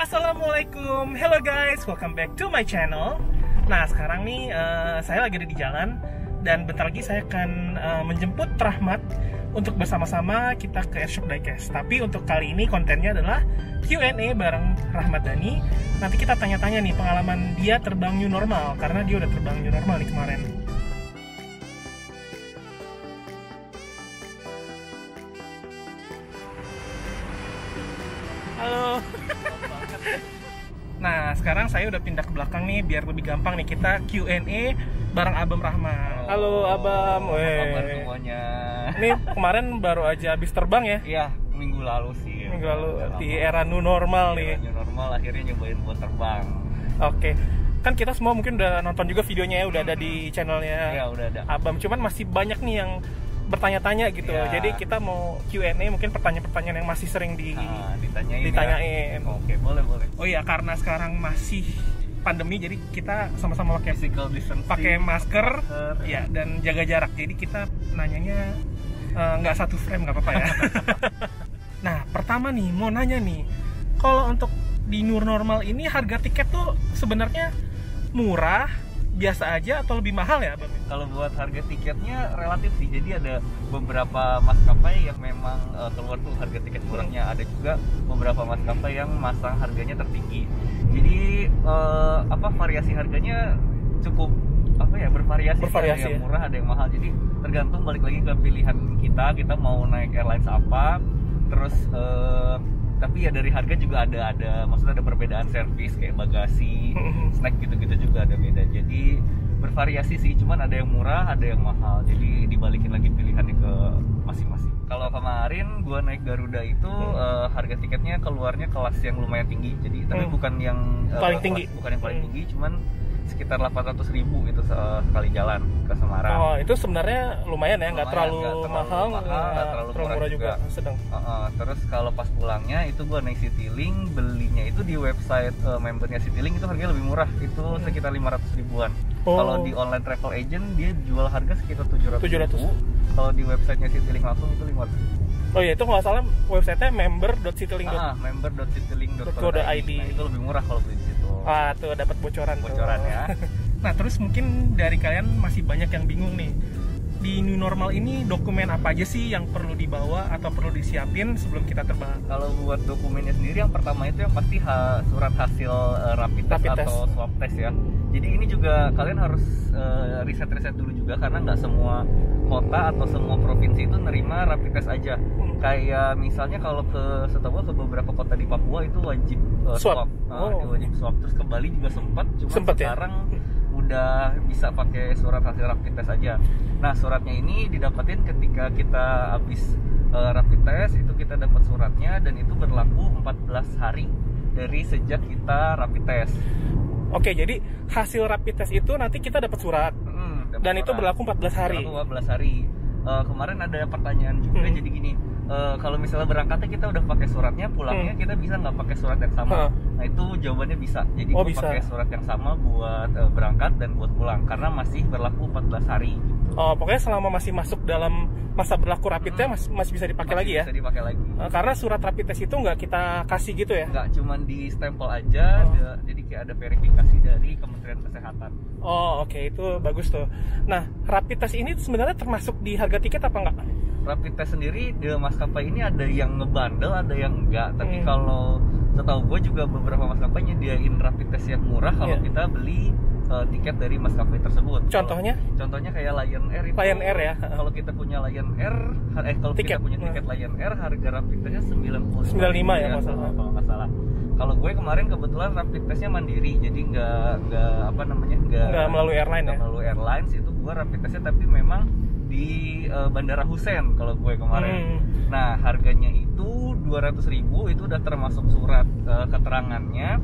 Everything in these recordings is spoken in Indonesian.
Assalamualaikum, hello guys, welcome back to my channel. Nah sekarang nih saya lagi ada di jalan dan bentar lagi saya akan menjemput Rahmat untuk bersama-sama kita ke Airshop Diecast. Tapi untuk kali ini kontennya adalah Q&A bareng Rahmat Dhani. Nanti kita tanya-tanya nih pengalaman dia terbang new normal, karena dia udah terbang new normal nih kemarin. Halo. Nah, sekarang saya udah pindah ke belakang nih biar lebih gampang nih kita Q&A bareng Abam Rahmat. Halo Abam. Apa kabar semuanya? Ini kemarin baru aja habis terbang ya? Iya, minggu lalu sih. Minggu lalu di era new normal nih. New normal akhirnya nyobain buat terbang. Oke. Kan kita semua mungkin udah nonton juga videonya ya, udah ada di channelnya. Iya, udah ada. Abam, cuman masih banyak nih yang bertanya-tanya gitu. Ya. Jadi kita mau Q&A mungkin pertanyaan-pertanyaan yang masih sering ditanyain. Ya. Oke, boleh. Oh iya, karena sekarang masih pandemi jadi kita sama-sama pakai Physical distancing, pakai masker ya, dan jaga jarak. Jadi kita nanyanya nggak satu frame, nggak apa-apa ya. Nah, pertama nih mau nanya nih, kalau untuk di new normal ini harga tiket tuh sebenarnya murah, biasa aja atau lebih mahal ya, Bang? Kalau buat harga tiketnya relatif sih. Jadi ada beberapa maskapai yang memang keluar tuh harga tiket murahnya. Ada juga beberapa maskapai yang masang harganya tertinggi. Jadi variasi harganya cukup bervariasi. Ada yang murah, ada yang mahal. Jadi tergantung, balik lagi ke pilihan kita mau naik airlines apa. Terus tapi ya dari harga juga ada maksudnya ada perbedaan servis kayak bagasi, snack gitu-gitu juga ada beda. Jadi bervariasi sih, cuman ada yang murah, ada yang mahal. Jadi dibalikin lagi pilihannya ke masing-masing. Kalau kemarin gua naik Garuda itu harga tiketnya keluarnya kelas yang lumayan tinggi. Jadi tapi bukan yang paling tinggi. Bukan yang paling tinggi, cuman sekitar 800.000 itu sekali jalan ke Semarang. Oh, itu sebenarnya lumayan ya, nggak terlalu mahal, nggak terlalu murah juga. Sedang. Terus kalau pas pulangnya itu gua naik Citylink, belinya itu di website membernya Citylink itu harganya lebih murah, itu sekitar 500 ribuan. Kalau di online travel agent dia jual harga sekitar 700 ribu. Kalau di websitenya Citylink langsung itu 500 ribu. Oh iya, itu nggak salah websitenya member.citylink.co.id. Member.citylink.co.id. Itu lebih murah kalau beli di situ. Ah, tuh dapat bocoran ya. Nah, terus mungkin dari kalian masih banyak yang bingung nih. Di new normal ini dokumen apa aja sih yang perlu dibawa atau perlu disiapin sebelum kita terbang? Kalau buat dokumennya sendiri, yang pertama itu yang pasti surat hasil rapid test atau swab test ya. Jadi ini juga kalian harus riset-riset dulu juga, karena nggak semua kota atau semua provinsi itu nerima rapid test aja. Kayak misalnya kalau setahu ke beberapa kota di Papua itu wajib swab. Wajib swab. Terus ke Bali juga sempat sekarang udah bisa pakai surat hasil rapid test aja. Nah, suratnya ini didapatin ketika kita habis rapid test, itu kita dapat suratnya dan itu berlaku 14 hari dari sejak kita rapid test. Oke, jadi hasil rapid test itu nanti kita dapat surat. Dan itu berlaku 14 hari. Berlaku 14 hari. Kemarin ada pertanyaan juga, jadi gini, kalau misalnya berangkatnya kita udah pakai suratnya, pulangnya kita bisa nggak pakai surat yang sama? Nah, itu jawabannya bisa. Jadi pakai surat yang sama buat berangkat dan buat pulang, karena masih berlaku 14 hari. Oh, pokoknya selama masih masuk dalam masa berlaku rapid test masih bisa dipakai lagi ya? Bisa dipakai lagi. Karena surat rapid test itu nggak kita kasih gitu ya? Nggak, cuman di stempel aja. Jadi kayak ada verifikasi dari Kementerian Kesehatan. Oh, oke, itu bagus tuh. Nah, rapid test ini sebenarnya termasuk di harga tiket apa nggak? Rapid test sendiri di maskapai ini ada yang ngebandel, ada yang enggak. Tapi kalau setahu gue juga beberapa maskapai nyediain rapid test yang murah kalau kita beli tiket dari maskapai tersebut. Contohnya? Contohnya kayak Lion Air itu. Lion Air ya. Kalau kita punya Lion Air, kalau kita punya tiket Lion Air, harga rapid testnya 95 ya kalau nggak salah. Kalau gue kemarin kebetulan rapid testnya mandiri, jadi nggak melalui airline ya. Melalui airlines, itu gue rapid testnya tapi memang di Bandara Hussein kalau gue kemarin. Nah, harganya itu 200.000, itu udah termasuk surat keterangannya,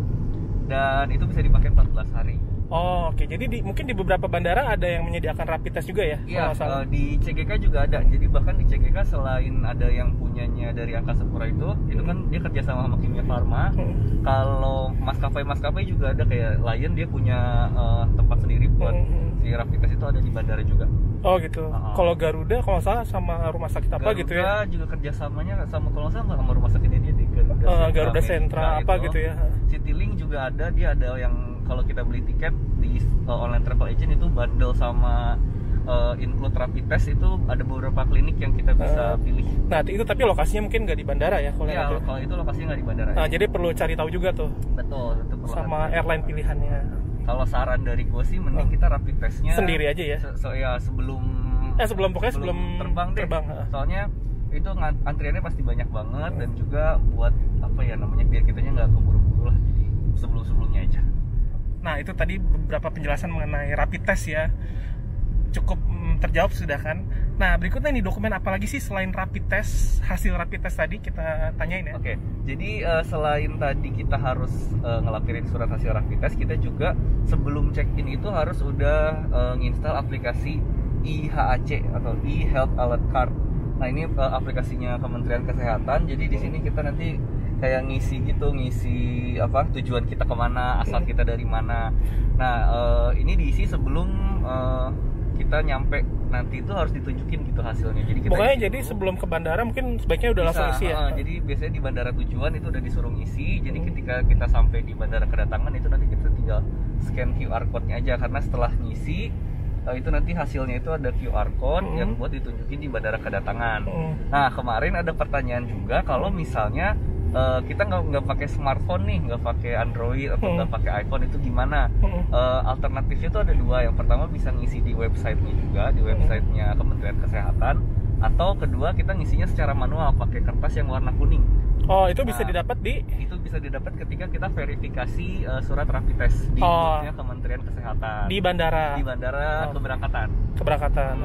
dan itu bisa dipakai 14 hari. Oh, oke. Jadi mungkin di beberapa bandara ada yang menyediakan rapid test juga ya? Iya, di CGK juga ada. Jadi bahkan di CGK selain ada yang punyanya dari Angkasa Pura itu kan dia kerja sama Kimia Farma. Kalau maskapai juga ada, kayak Lion dia punya tempat sendiri buat si rapid test itu, ada di bandara juga. Oh gitu. Kalau Garuda kalau salah sama rumah sakit apa gitu ya? Garuda juga kerjasamanya sama, kalau nggak salah sama rumah sakit India deh. Garuda Sentra apa gitu ya. Citylink juga ada, dia ada yang kalau kita beli tiket di online travel agent itu bundle sama include rapid test, itu ada beberapa klinik yang kita bisa pilih. Nah itu tapi lokasinya mungkin nggak di bandara ya kalau Iya, kalau itu lokasinya nggak di bandara. Nah jadi perlu cari tahu juga tuh. Betul, itu perlu sama airline pilihannya. Kalau saran dari gue sih mending kita rapid testnya sendiri aja ya. Ya sebelum terbang. Soalnya itu antriannya pasti banyak banget dan juga buat apa ya namanya, biar kitanya nggak keburu-buru lah, jadi sebelumnya aja. Nah itu tadi beberapa penjelasan mengenai rapid test ya, cukup terjawab sudah kan. Nah berikutnya nih, dokumen apa lagi sih selain rapid test, hasil rapid test tadi kita tanyain ya. Oke, jadi selain tadi kita harus ngelampirin surat hasil rapid test, kita juga sebelum check in itu harus udah nginstal aplikasi IHAC atau e-Health Alert Card. Nah ini aplikasinya Kementerian Kesehatan. Jadi di sini kita nanti kayak ngisi apa tujuan kita kemana, asal kita dari mana. Nah ini diisi sebelum kita nyampe, nanti itu harus ditunjukin gitu hasilnya. Jadi kita pokoknya jadi sebelum ke bandara mungkin sebaiknya udah langsung isi ya. Jadi biasanya di bandara tujuan itu udah disuruh ngisi. Jadi ketika kita sampai di bandara kedatangan itu nanti kita tinggal scan QR code-nya aja, karena setelah ngisi itu nanti hasilnya itu ada QR code yang buat ditunjukin di bandara kedatangan. Nah kemarin ada pertanyaan juga, kalau misalnya kita nggak pakai smartphone nih, nggak pakai Android atau nggak pakai iPhone, itu gimana? Alternatifnya itu ada dua. Yang pertama bisa ngisi di websitenya juga, di websitenya Kementerian Kesehatan, atau kedua kita ngisinya secara manual pakai kertas yang warna kuning. Oh itu bisa didapat itu bisa didapat ketika kita verifikasi surat rapid test di websitenya Kementerian Kesehatan di bandara keberangkatan.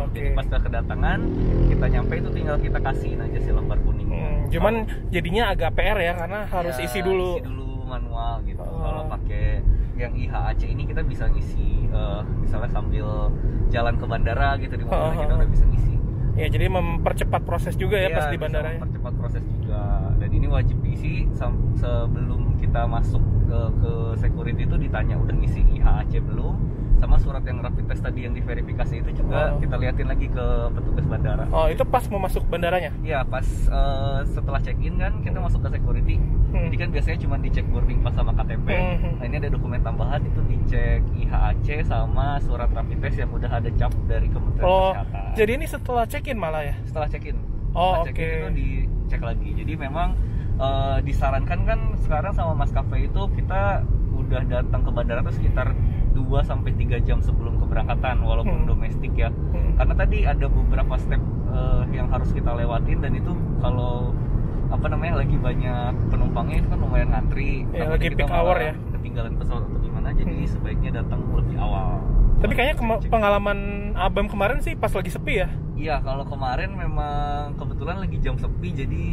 Oke. Jadi pas kedatangan kita nyampe itu tinggal kita kasihin aja si lembar kuning. Cuman jadinya agak PR ya, karena harus isi dulu manual gitu. Kalau pakai yang IHAC ini kita bisa ngisi misalnya sambil jalan ke bandara gitu, di mobil kita udah bisa ngisi. Ya jadi mempercepat proses juga ya pas di bandara. Mempercepat proses juga, dan ini wajib diisi sebelum kita masuk ke security itu ditanya udah ngisi IHAC belum, sama surat yang rapid test tadi yang diverifikasi itu juga kita liatin lagi ke petugas bandara. Oh itu pas mau masuk bandaranya? Iya pas setelah check in kan kita masuk ke security. Jadi kan biasanya cuma dicek boarding pass sama KTP. Nah ini ada dokumen tambahan, itu dicek IHAC sama surat rapid test yang udah ada cap dari Kementerian Kesehatan. Jadi ini setelah check in malah ya? Setelah check in. Check in itu dicek lagi. Jadi memang disarankan kan sekarang sama maskapai itu kita udah datang ke bandara tuh sekitar 2-3 jam sebelum keberangkatan, walaupun domestik ya. Karena tadi ada beberapa step yang harus kita lewatin, dan itu kalau lagi banyak penumpangnya itu kan lumayan ngantri. Ya, lagi peak hour ya. Ketinggalan pesawat atau gimana, jadi sebaiknya datang lebih awal. Tapi kayaknya pengalaman Abam kemarin sih pas lagi sepi ya? Iya, kalau kemarin memang kebetulan lagi jam sepi, jadi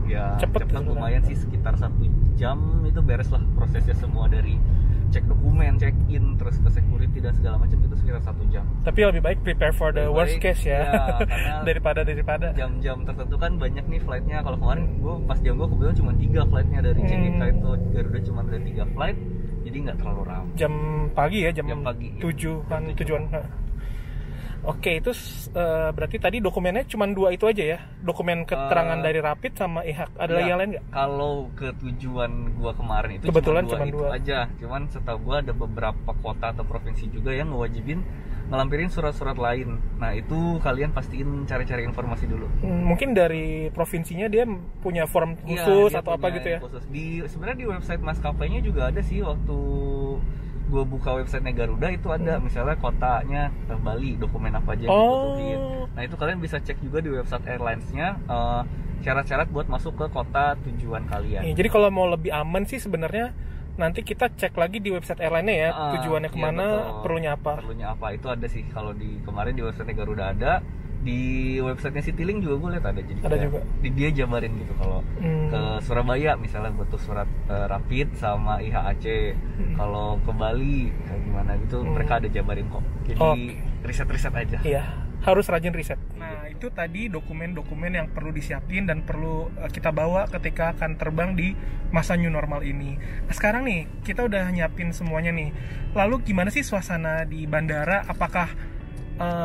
ya cepet lumayan sih, sekitar 1 jam itu beres lah prosesnya semua, dari cek dokumen, check in, terus ke security dan segala macam, itu sekitar 1 jam. Tapi lebih baik prepare for the worst case ya, daripada jam-jam tertentu kan banyak nih flightnya. Kalau kemarin pas jam gue kebetulan cuma 3 flightnya dari JKK itu, Garuda cuma ada 3 flight, jadi nggak terlalu ramai. Jam pagi ya, jam pagi, 7 kan tujuan. Oke, itu berarti tadi dokumennya cuma 2 itu aja ya? Dokumen keterangan dari Rapid sama IHAC. Ada lagi yang lain nggak? Kalau ke tujuan gua kemarin itu kebetulan cuma 2 aja. Cuman setahu gua ada beberapa kota atau provinsi juga yang ngewajibin ngelampirin surat-surat lain. Nah itu kalian pastiin cari-cari informasi dulu. Mungkin dari provinsinya dia punya form khusus atau apa gitu ya? Khusus. Sebenarnya di website maskapainya juga ada sih, waktu gue buka website Garuda itu ada misalnya kotanya Bali, dokumen apa aja yang dibutuhin. Nah itu kalian bisa cek juga di website airlines-nya syarat-syarat buat masuk ke kota tujuan kalian. Jadi kalau mau lebih aman sih sebenarnya nanti kita cek lagi di website airline-nya ya, tujuannya kemana, perlunya apa itu ada sih. Kalau di kemarin di website Garuda ada, di websitenya Citylink juga gue lihat ada, jadi ada juga dia jabarin gitu. Kalau ke Surabaya misalnya butuh surat rapid sama IHAC, kalau ke Bali kayak gimana gitu mereka ada jabarin kok. Jadi riset-riset aja. Iya, harus rajin riset. Nah itu tadi dokumen-dokumen yang perlu disiapin dan perlu kita bawa ketika akan terbang di masa new normal ini. Nah sekarang nih kita udah nyiapin semuanya nih, lalu gimana sih suasana di bandara? Apakah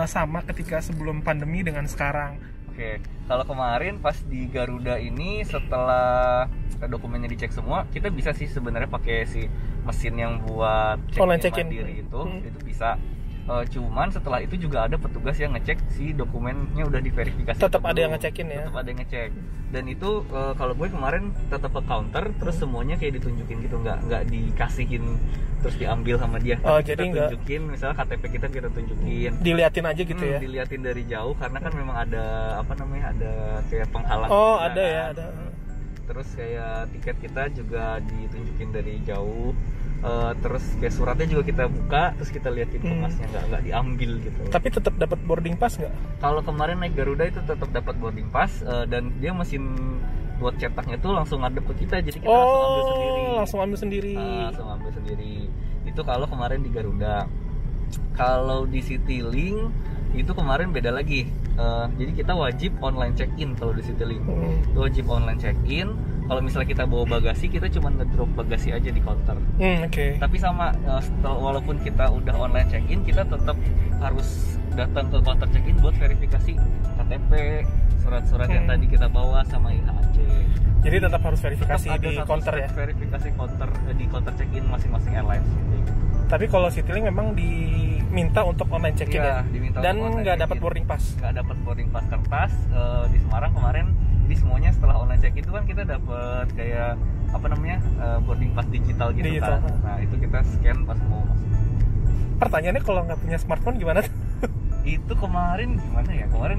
sama ketika sebelum pandemi dengan sekarang? Oke, kalau kemarin pas di Garuda ini setelah dokumennya dicek semua, kita bisa sih sebenarnya pakai si mesin yang buat Online check-in check-in. mandiri itu bisa. Cuman setelah itu juga ada petugas yang ngecek si dokumennya udah diverifikasi. Tetap ada dulu. yang ngecekin ya. Tetap ada yang ngecek. Dan itu kalau gue kemarin tetap ke counter, terus semuanya kayak ditunjukin gitu, nggak dikasihin terus diambil sama dia. Oh, Tapi jadi kita nggak- tunjukin, misalnya KTP kita tunjukin. Diliatin aja gitu ya. Diliatin dari jauh karena kan memang ada ada kayak penghalang. Oh, juga ada ya, kan. ada. Terus kayak tiket kita juga ditunjukin dari jauh. Terus kayak suratnya juga kita buka, terus kita liatin kemasnya, nggak diambil gitu. Tapi tetap dapat boarding pass nggak? Kalau kemarin naik Garuda itu tetap dapat boarding pass, dan dia mesin buat cetaknya tuh langsung ngadep ke kita, jadi kita langsung ambil sendiri. Langsung ambil sendiri. Langsung ambil sendiri. Itu kalau kemarin di Garuda. Kalau di Citylink itu kemarin beda lagi. Jadi kita wajib online check-in kalau di Citylink. Itu wajib online check-in. Kalau misalnya kita bawa bagasi, kita cuma ngedrop bagasi aja di counter. Oke. Tapi sama, walaupun kita udah online check-in, kita tetap harus datang ke counter check-in buat verifikasi KTP, surat-surat yang tadi kita bawa sama IHAC. Jadi tetap harus verifikasi Tetap ada di satu counter ya. Verifikasi counter di counter check-in masing-masing airlines. Tapi kalau Citylink memang diminta untuk online check-in Iya, ya. diminta Dan untuk online nggak dapat check-in. boarding pass. Nggak dapat boarding pass kertas. Di Semarang kemarin, jadi semuanya setelah online check-in itu kan kita dapat kayak boarding pass digital gitu Digital. kan. Nah itu kita scan pas mau masuk. Pertanyaannya kalau nggak punya smartphone gimana tuh? Itu kemarin gimana ya? Kemarin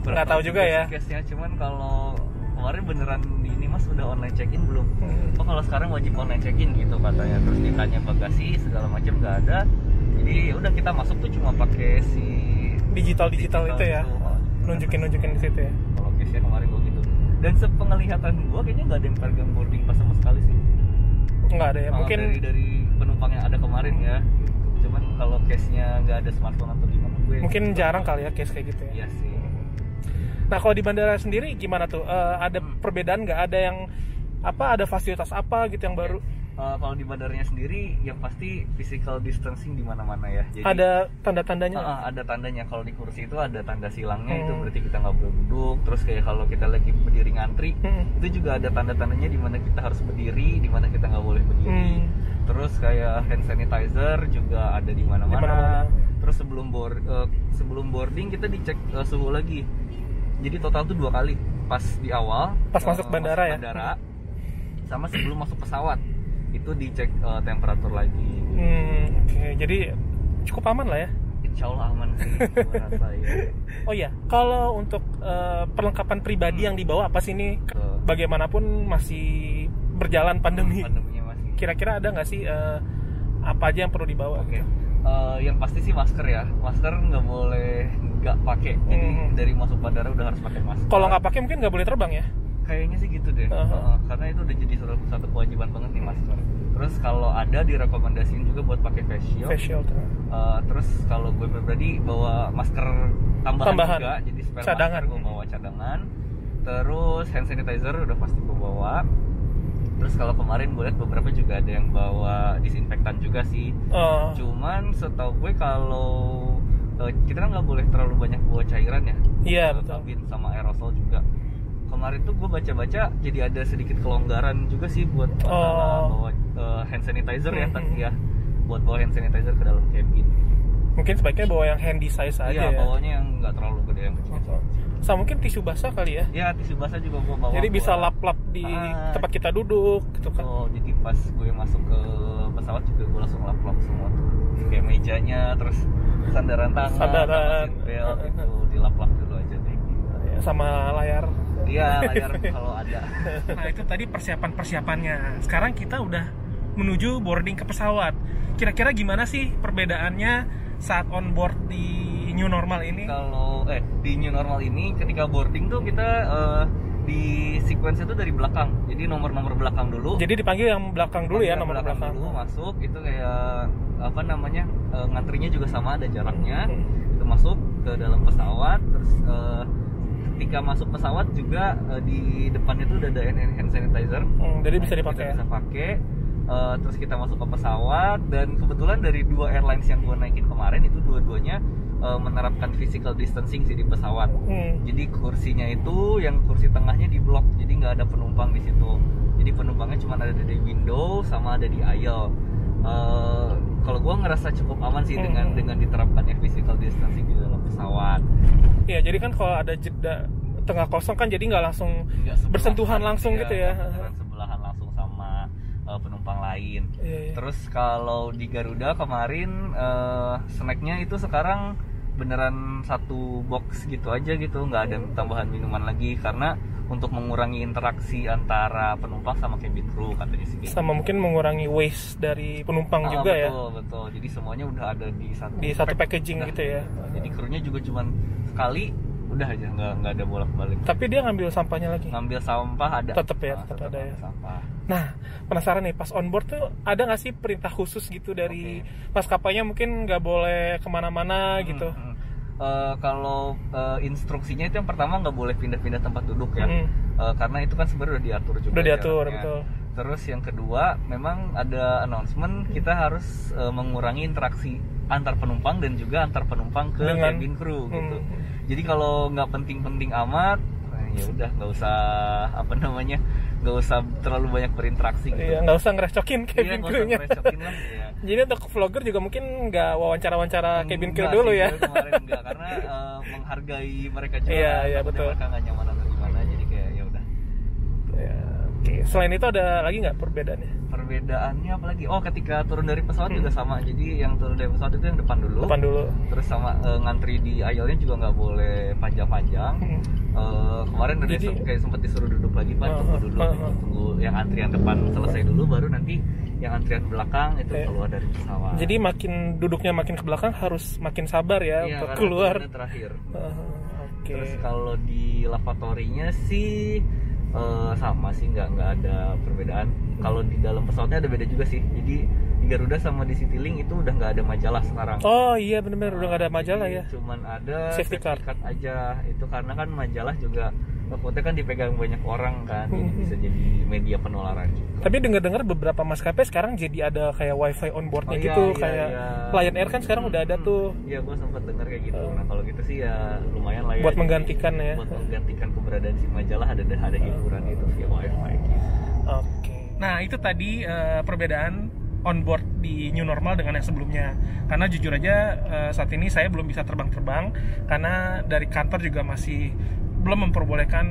Nggak tahu juga ya. Case-nya, cuman kalau kemarin beneran ini Mas udah online check-in belum? Oh kalau sekarang wajib online check-in gitu katanya. Terus ditanya bagasi segala macam nggak ada. Jadi ya udah kita masuk tuh cuma pakai si Digital itu ya. Nunjukin di situ ya. Kalau case-nya kemarin gua gitu. Dan sepenglihatan gua kayaknya nggak ada yang pegang boarding pass sama sekali sih. Nggak ada ya. Mungkin dari penumpang yang ada kemarin ya. Cuman kalau case-nya nggak ada smartphone atau gimana gue mungkin jarang kali ya case kayak gitu ya. Iya sih. Nah kalau di bandara sendiri gimana tuh? Ada perbedaan nggak? Ada yang ada fasilitas apa gitu yang baru? Kalau di bandaranya sendiri yang pasti physical distancing di mana-mana ya. Jadi, ada tanda-tandanya? ada tandanya. Kalau di kursi itu ada tanda silangnya, itu berarti kita nggak boleh duduk. Terus kayak kalau kita lagi berdiri ngantri, itu juga ada tanda-tandanya di mana kita harus berdiri, di mana kita nggak boleh berdiri. Terus kayak hand sanitizer juga ada di mana-mana. Terus sebelum boarding kita dicek suhu lagi. Jadi total tuh 2 kali. Pas di awal, pas masuk bandara ya. Sama sebelum masuk pesawat itu dicek temperatur lagi. Oke. Jadi cukup aman lah ya. Insya Allah aman sih. Gua rasa ya. Oh iya, kalau untuk perlengkapan pribadi yang dibawa apa sih ini? Bagaimanapun masih berjalan pandeminya masih. Kira-kira ada nggak sih apa aja yang perlu dibawa? Oke. Yang pasti sih masker ya. Masker nggak boleh nggak pakai. Jadi dari masuk bandara udah harus pakai masker. Kalau nggak pakai mungkin nggak boleh terbang ya? Kayaknya sih gitu deh. Karena itu udah jadi satu kewajiban banget nih masker. Terus kalau ada direkomendasiin juga buat pakai face shield. Terus kalau gue pribadi bawa masker tambahan juga, jadi spare cadangan. Masker gue bawa cadangan. Terus hand sanitizer udah pasti gue bawa. Terus kalau kemarin gue lihat beberapa juga ada yang bawa disinfektan juga sih. Cuman setahu gue kalau kita kan nggak boleh terlalu banyak bawa cairan ya. Iya betul. Kabin sama aerosol juga. Kemarin tuh gue baca-baca jadi ada sedikit kelonggaran juga sih buat bawa hand sanitizer ya tadi ya, buat bawa hand sanitizer ke dalam cabin. Mungkin sebaiknya bawa yang handy size aja ya. Iya, bawanya yang nggak terlalu gede, yang kecil. Sama mungkin tisu basah kali ya. Iya, tisu basah juga gue bawa. Jadi bisa lap-lap di tempat kita duduk gitu kan. Jadi pas gue masuk ke pesawat juga gue langsung lap-lap semua tuh. Kayak mejanya, terus sandaran tangan, sama seatbelt itu dilap-lap dulu aja deh. Sama layar. Iya, layar kalau ada. Nah itu tadi persiapannya. Sekarang kita udah menuju boarding ke pesawat. Kira-kira gimana sih perbedaannya saat on board di new normal ini? Kalau di new normal ini ketika boarding tuh kita di sequence itu dari belakang. Jadi nomor-nomor belakang dulu. Jadi dipanggil yang belakang dulu ya, nomor belakang dulu masuk itu kayak ngantrinya juga sama, ada jaraknya. Itu masuk ke dalam pesawat, terus ketika masuk pesawat juga di depannya tuh udah ada hand sanitizer. Jadi bisa dipakai. Bisa pakai. Terus kita masuk ke pesawat dan kebetulan dari 2 airlines yang gue naikin kemarin itu dua-duanya menerapkan physical distancing sih di pesawat. Jadi kursinya itu yang kursi tengahnya di blok, jadi nggak ada penumpang di situ. Jadi penumpangnya cuma ada di window sama ada di aisle. Kalau gue ngerasa cukup aman sih dengan diterapkannya physical distancing di dalam pesawat. Iya, jadi kan kalau ada jeda tengah kosong kan jadi nggak langsung bersentuhan langsung gitu ya. Sebelahan langsung sama penumpang lain. Iya. Terus kalau di Garuda kemarin snacknya itu sekarang beneran satu box gitu aja gitu, nggak ada tambahan minuman lagi karena untuk mengurangi interaksi antara penumpang sama cabin crew katanya sih. Sama mungkin mengurangi waste dari penumpang juga ya. Betul. Jadi semuanya udah ada di satu packaging gitu ya. Jadi krunya juga cuman sekali udah aja, nggak ada bolak-balik. Tapi dia ngambil sampahnya lagi. Ngambil sampah ada. Tetap ada ya. Sampah. Nah, penasaran nih, pas on board tuh ada nggak sih perintah khusus gitu dari maskapainya, mungkin nggak boleh kemana-mana gitu? Kalau instruksinya itu yang pertama nggak boleh pindah-pindah tempat duduk ya, karena itu kan sebenarnya udah diatur juga. Udah diatur, betul. Terus yang kedua, memang ada announcement kita harus mengurangi interaksi antar penumpang dan juga antar penumpang ke cabin crew gitu. Jadi kalau nggak penting-penting amat, ya udah nggak usah terlalu banyak berinteraksi gitu. Iya, nggak usah ngerecokin cabin crew-nya. Ya. Jadi untuk vlogger juga mungkin nggak wawancara cabin crew dulu ya. Kemarin enggak, karena menghargai mereka juga. Iya, betul. Mereka nggak nyaman atau gimana, jadi kayak ya udah. Ya, oke. Selain itu ada lagi nggak perbedaannya? Perbedaannya apa lagi? Oh, ketika turun dari pesawat juga sama. Jadi yang turun dari pesawat itu yang depan dulu. Terus sama ngantri di aisle-nya juga nggak boleh panjang-panjang. Kemarin udah kayak sempat disuruh duduk lagi, Pak, tunggu yang antrian depan selesai dulu, baru nanti yang antrian belakang itu keluar dari pesawat. Jadi duduknya makin ke belakang harus makin sabar ya untuk keluar. Terakhir. Terus kalau di lavatory-nya sih sama sih, nggak ada perbedaan. Kalau di dalam pesawatnya ada beda juga sih. Jadi di Garuda sama di Citylink itu udah nggak ada majalah sekarang. Oh iya, benar-benar udah nggak ada majalah ya. Cuman ada safety card aja. Itu karena kan majalah juga takutnya kan dipegang banyak orang kan, jadi bisa jadi media penularan juga. Tapi dengar-dengar beberapa maskapai sekarang jadi ada kayak wifi on boardnya gitu, kayak Lion Air kan sekarang udah ada tuh. Iya, gue sempat dengar kayak gitu. Nah kalau gitu sih ya lumayan lah ya. Buat menggantikan ya. Buat menggantikan keberadaan si majalah, ada hiburan itu via wifi gitu. Oke. Nah itu tadi perbedaan on board di new normal dengan yang sebelumnya. Karena jujur aja saat ini saya belum bisa terbang-terbang karena dari kantor juga masih belum memperbolehkan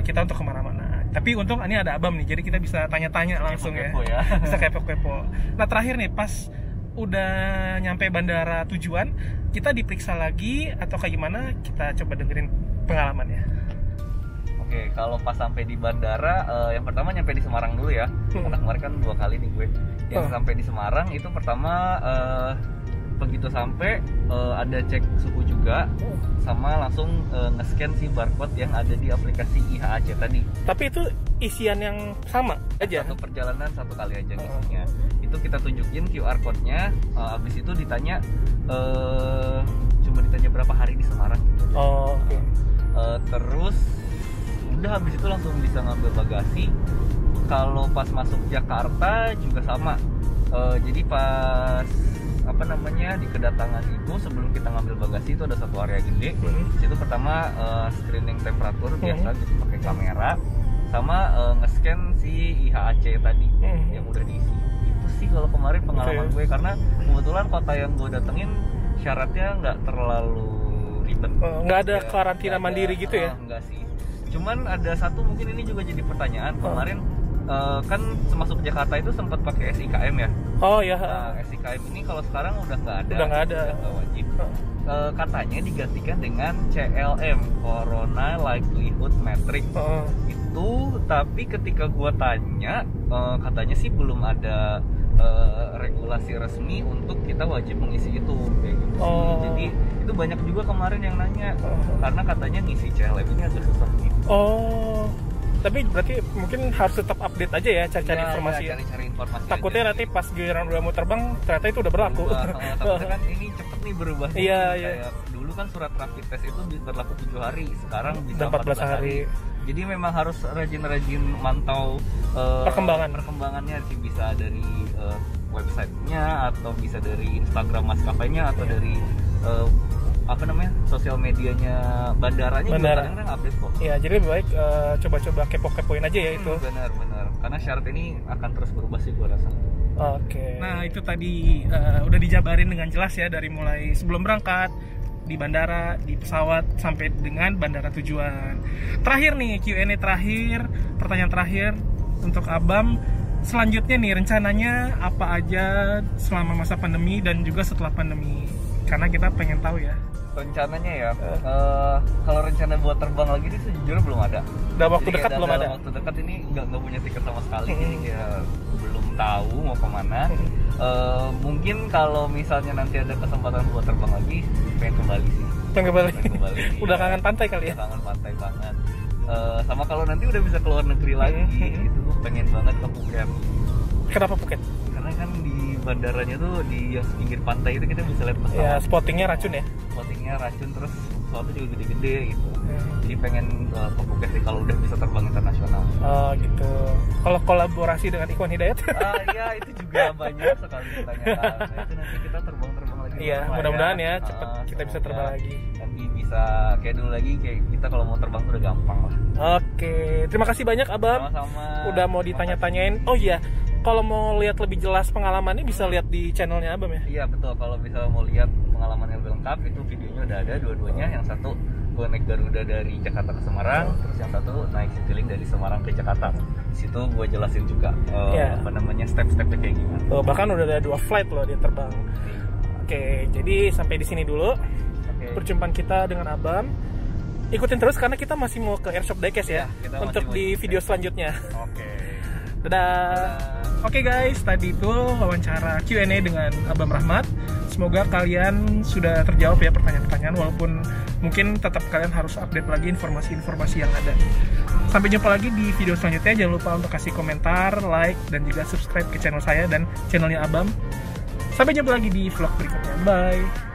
kita untuk kemana-mana. Tapi untung ini ada Abam nih, jadi kita bisa tanya-tanya langsung ya. Bisa kepo-kepo. Nah terakhir nih, pas udah nyampe bandara tujuan, kita diperiksa lagi atau kayak gimana? Kita coba dengerin pengalamannya. Oke, kalau pas sampai di bandara, yang pertama nyampe di Semarang dulu ya. Karena kemarin kan 2 kali nih gue. Yang sampai di Semarang itu pertama begitu sampai ada cek suhu juga, sama langsung nge-scan si barcode yang ada di aplikasi IHAC tadi. Tapi itu isian yang sama aja? Satu perjalanan 1 kali aja ngisinya. Itu kita tunjukin QR code-nya, abis itu ditanya cuma ditanya berapa hari di Semarang gitu. Oke. Terus udah habis itu langsung bisa ngambil bagasi. Kalau pas masuk Jakarta juga sama. Jadi pas di kedatangan itu, sebelum kita ngambil bagasi itu ada satu area gede. Situ pertama screening temperatur biasa gitu pakai kamera, sama nge-scan si IHAC tadi yang udah diisi. Itu sih kalau kemarin pengalaman gue, karena kebetulan kota yang gue datengin syaratnya nggak terlalu ribet. Nggak ada karantina mandiri gitu ya? Nggak sih. Cuman ada satu, mungkin ini juga jadi pertanyaan. Kemarin kan masuk Jakarta itu sempat pakai SIKM ya. Oh ya. Nah, SIKM ini kalau sekarang udah nggak ada. Udah nggak ada. Udah nggak wajib. Katanya digantikan dengan CLM, Corona Likelihood Metric. Itu, tapi ketika gua tanya, katanya sih belum ada regulasi resmi untuk kita wajib mengisi itu kayak gitu. Jadi itu banyak juga kemarin yang nanya, karena katanya ngisi CLM ini agak susah gitu. Tapi berarti mungkin harus tetap update aja ya, cari-cari informasi. Cari informasi. Takutnya nanti pas giliran udah mau terbang ternyata itu udah berlaku. Takutnya kan ini cepet nih berubah. Iya. Kayak dulu kan surat rapid test itu berlaku 7 hari, sekarang bisa 14 hari. Jadi memang harus rajin-rajin mantau perkembangannya sih, bisa dari websitenya, atau bisa dari Instagram maskapainya, atau dari apa namanya sosial medianya bandaranya juga kadang-kadang update kok. Iya, jadi lebih baik coba-coba kepo-kepoin aja ya itu. Benar-benar. Karena syarat ini akan terus berubah sih gua rasa. Oke. Nah itu tadi udah dijabarin dengan jelas ya dari mulai sebelum berangkat, di bandara, di pesawat sampai dengan bandara tujuan. Terakhir nih Q&A terakhir, pertanyaan terakhir untuk Abam. Selanjutnya nih rencananya apa aja selama masa pandemi dan juga setelah pandemi? Karena kita pengen tahu ya. Rencananya ya, kalau rencana buat terbang lagi sih sejujurnya belum ada. Dalam waktu dekat belum ada. Waktu dekat ini nggak punya tiket sama sekali, jadi ya belum tahu mau kemana. Mungkin kalau misalnya nanti ada kesempatan buat terbang lagi, pengen kembali sih. Pengen kembali. Udah ya. Kangen pantai kali ya? Kangen pantai banget. Sama kalau nanti udah bisa keluar negeri lagi, itu pengen banget ke Phuket. Kenapa Phuket? Karena kan di bandaranya tuh di yang pinggir pantai itu kita bisa lihat pesawat. Ya, spottingnya racun ya? Spottingnya racun, terus pesawatnya juga gede-gede gitu. Jadi pengen ke Phuket sih kalau udah bisa terbang internasional. Oh gitu. Kalau kolaborasi dengan Ikhwan Hidayat? Iya itu juga banyak sekali ditanyakan. Nah, itu nanti kita terbang lagi. Iya, mudah-mudahan ya cepet kita bisa terbang lagi. Nanti bisa kayak dulu lagi, kayak kita kalau mau terbang tuh udah gampang lah. Oke, terima kasih banyak Abam. Sama-sama. Udah mau ditanya-tanyain. Oh iya, kalau mau lihat lebih jelas pengalamannya bisa lihat di channelnya Abam ya? Iya betul, kalau bisa mau lihat pengalaman yang lebih lengkap itu videonya udah ada dua-duanya. Yang satu gue naik Garuda dari Jakarta ke Semarang, terus yang satu naik Citylink dari Semarang ke Jakarta. Di situ gue jelasin juga apa namanya step-stepnya kayak gimana. Oh, bahkan udah ada 2 flight loh dia terbang. Oke, jadi sampai di sini dulu perjumpaan kita dengan Abam. Ikutin terus karena kita masih mau ke Airshop Diecast ya untuk di video selanjutnya. Dadah. Oke guys, tadi itu wawancara Q&A dengan Abam Rahmat. Semoga kalian sudah terjawab ya pertanyaan-pertanyaan, walaupun mungkin tetap kalian harus update lagi informasi-informasi yang ada. Sampai jumpa lagi di video selanjutnya. Jangan lupa untuk kasih komentar, like, dan juga subscribe ke channel saya dan channelnya Abam. Sampai jumpa lagi di vlog berikutnya. Bye.